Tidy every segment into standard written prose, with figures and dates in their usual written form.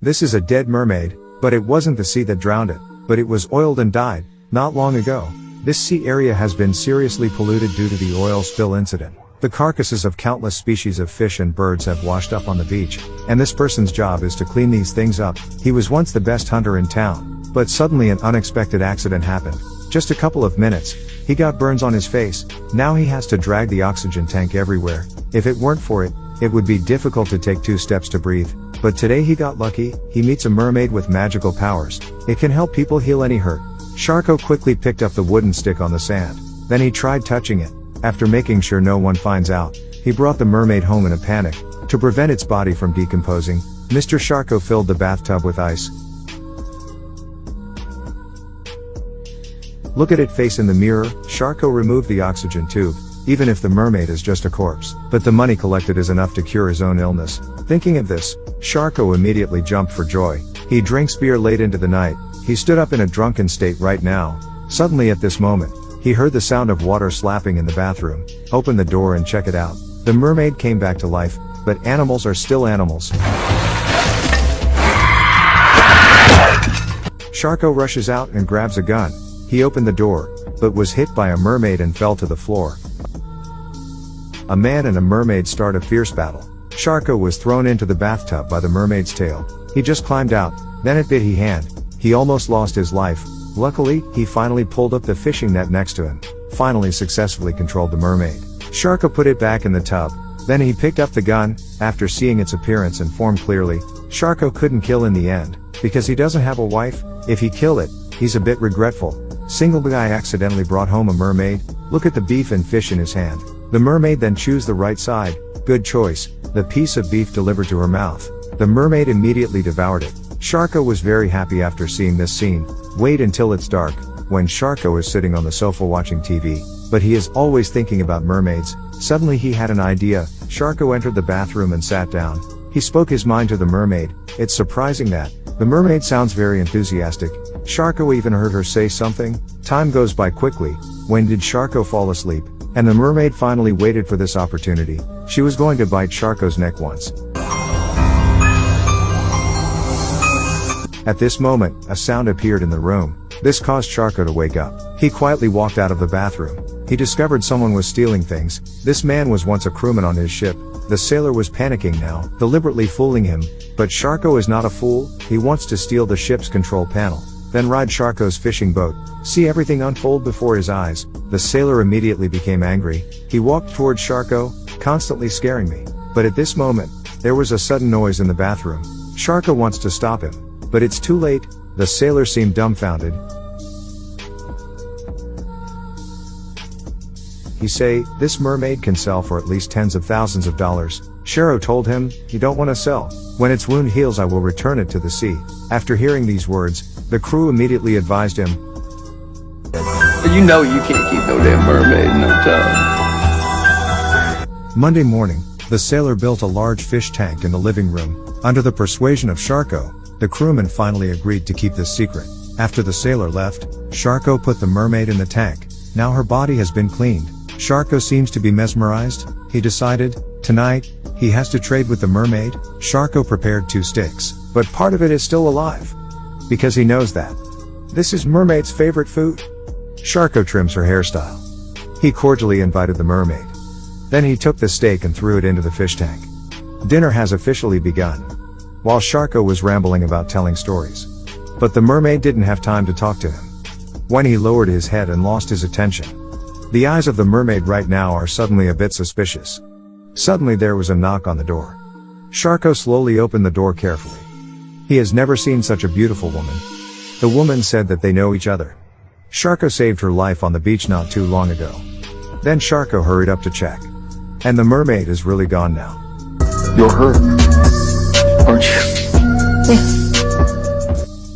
This is a dead mermaid, but it wasn't the sea that drowned it, but it was oiled and died, not long ago. This sea area has been seriously polluted due to the oil spill incident. The carcasses of countless species of fish and birds have washed up on the beach, and this person's job is to clean these things up. He was once the best hunter in town, but suddenly an unexpected accident happened. Just a couple of minutes, he got burns on his face. Now he has to drag the oxygen tank everywhere. If it weren't for it, it would be difficult to take 2 steps to breathe. But today he got lucky. He meets a mermaid with magical powers. It can help people heal any hurt. Sharko quickly picked up the wooden stick on the sand. Then he tried touching it. After making sure no one finds out, he brought the mermaid home in a panic. To prevent its body from decomposing, Mr. Sharko filled the bathtub with ice. Look at it face in the mirror. Sharko removed the oxygen tube, even if the mermaid is just a corpse. But the money collected is enough to cure his own illness. Thinking of this, Sharko immediately jumped for joy. He drinks beer late into the night. He stood up in a drunken state right now. Suddenly at this moment, he heard the sound of water slapping in the bathroom. Open the door and check it out. The mermaid came back to life, but animals are still animals. Sharko rushes out and grabs a gun. He opened the door, but was hit by a mermaid and fell to the floor. A man and a mermaid start a fierce battle. Sharko was thrown into the bathtub by the mermaid's tail. He just climbed out, then it bit his hand. He almost lost his life. Luckily, he finally pulled up the fishing net next to him. Finally successfully controlled the mermaid. Sharko put it back in the tub. Then he picked up the gun. After seeing its appearance and form clearly, Sharko couldn't kill in the end, because he doesn't have a wife. If he killed it, he's a bit regretful. Single guy accidentally brought home a mermaid. Look at the beef and fish in his hand. The mermaid then choose the right side. Good choice. The piece of beef delivered to her mouth. The mermaid immediately devoured it. Sharko was very happy after seeing this scene. Wait until it's dark, when Sharko is sitting on the sofa watching TV, but he is always thinking about mermaids. Suddenly he had an idea. Sharko entered the bathroom and sat down. He spoke his mind to the mermaid. It's surprising that the mermaid sounds very enthusiastic. Sharko even heard her say something. Time goes by quickly. When did Sharko fall asleep? And the mermaid finally waited for this opportunity. She was going to bite Sharko's neck once. At this moment, a sound appeared in the room. This caused Sharko to wake up. He quietly walked out of the bathroom. He discovered someone was stealing things. This man was once a crewman on his ship. The sailor was panicking now, deliberately fooling him. But Sharko is not a fool. He wants to steal the ship's control panel, then ride Sharko's fishing boat. See everything unfold before his eyes. The sailor immediately became angry. He walked towards Sharko, constantly scaring me. But at this moment, there was a sudden noise in the bathroom. Sharko wants to stop him, but it's too late. The sailor seemed dumbfounded. He say, this mermaid can sell for at least tens of thousands of dollars. Sharko told him, you don't want to sell. When its wound heals I will return it to the sea. After hearing these words, the crew immediately advised him, you know you can't keep no damn mermaid in no tub. Monday morning, the sailor built a large fish tank in the living room. Under the persuasion of Sharko, the crewmen finally agreed to keep this secret. After the sailor left, Sharko put the mermaid in the tank. Now her body has been cleaned. Sharko seems to be mesmerized. He decided, tonight, he has to trade with the mermaid. Sharko prepared 2 sticks, but part of it is still alive. Because he knows that this is mermaid's favorite food. Sharko trims her hairstyle. He cordially invited the mermaid. Then he took the steak and threw it into the fish tank. Dinner has officially begun. While Sharko was rambling about telling stories. But the mermaid didn't have time to talk to him. When he lowered his head and lost his attention, the eyes of the mermaid right now are suddenly a bit suspicious. Suddenly there was a knock on the door. Sharko slowly opened the door carefully. He has never seen such a beautiful woman. The woman said that they know each other. Sharko saved her life on the beach not too long ago. Then Sharko hurried up to check. And the mermaid is really gone now. You're hurt, aren't you?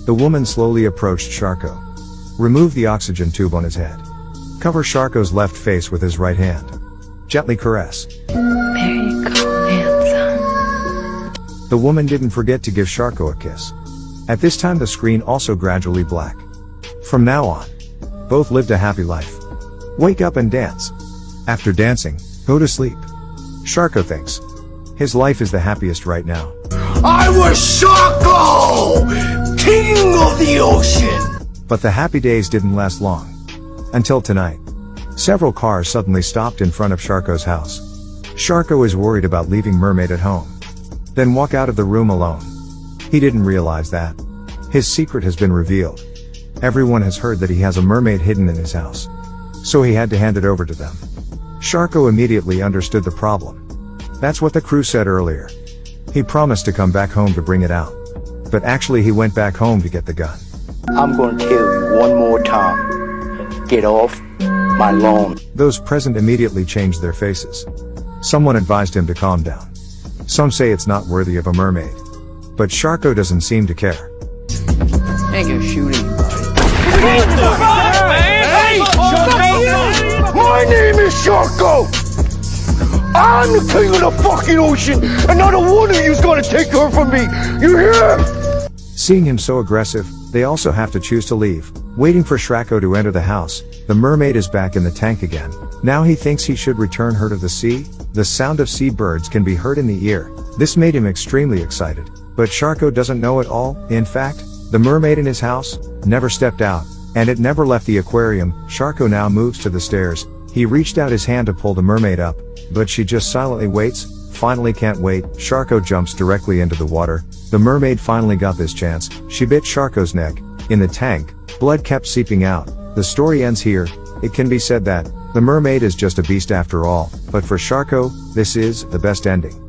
The woman slowly approached Sharko. Remove the oxygen tube on his head. Cover Sharko's left face with his right hand. Gently caress. There you go, handsome. The woman didn't forget to give Sharko a kiss. At this time the screen also gradually black. From now on, both lived a happy life. Wake up and dance. After dancing, go to sleep. Sharko thinks his life is the happiest right now. I was Sharko, king of the ocean. But the happy days didn't last long. Until tonight. Several cars suddenly stopped in front of Sharko's house. Sharko is worried about leaving Mermaid at home. Then walk out of the room alone. He didn't realize that his secret has been revealed. Everyone has heard that he has a mermaid hidden in his house. So he had to hand it over to them. Sharko immediately understood the problem. That's what the crew said earlier. He promised to come back home to bring it out. But actually he went back home to get the gun. I'm gonna tell you one more time. Get off my lawn. Those present immediately changed their faces. Someone advised him to calm down. Some say it's not worthy of a mermaid. But Sharko doesn't seem to care. Ain't gonna shoot anybody. My name is Sharko. I'm the king of the fucking ocean, and not a one of you's gonna take her from me. You hear? Seeing him so aggressive, they also have to choose to leave. Waiting for Sharko to enter the house, the mermaid is back in the tank again. Now he thinks he should return her to the sea. The sound of seabirds can be heard in the ear. This made him extremely excited. But Sharko doesn't know it all. In fact, the mermaid in his house never stepped out, and it never left the aquarium. Sharko now moves to the stairs. He reached out his hand to pull the mermaid up, but she just silently waits. Finally can't wait. Sharko jumps directly into the water. The mermaid finally got this chance. She bit Sharko's neck. In the tank, blood kept seeping out. The story ends here. It can be said that the mermaid is just a beast after all, but for Sharko, this is the best ending.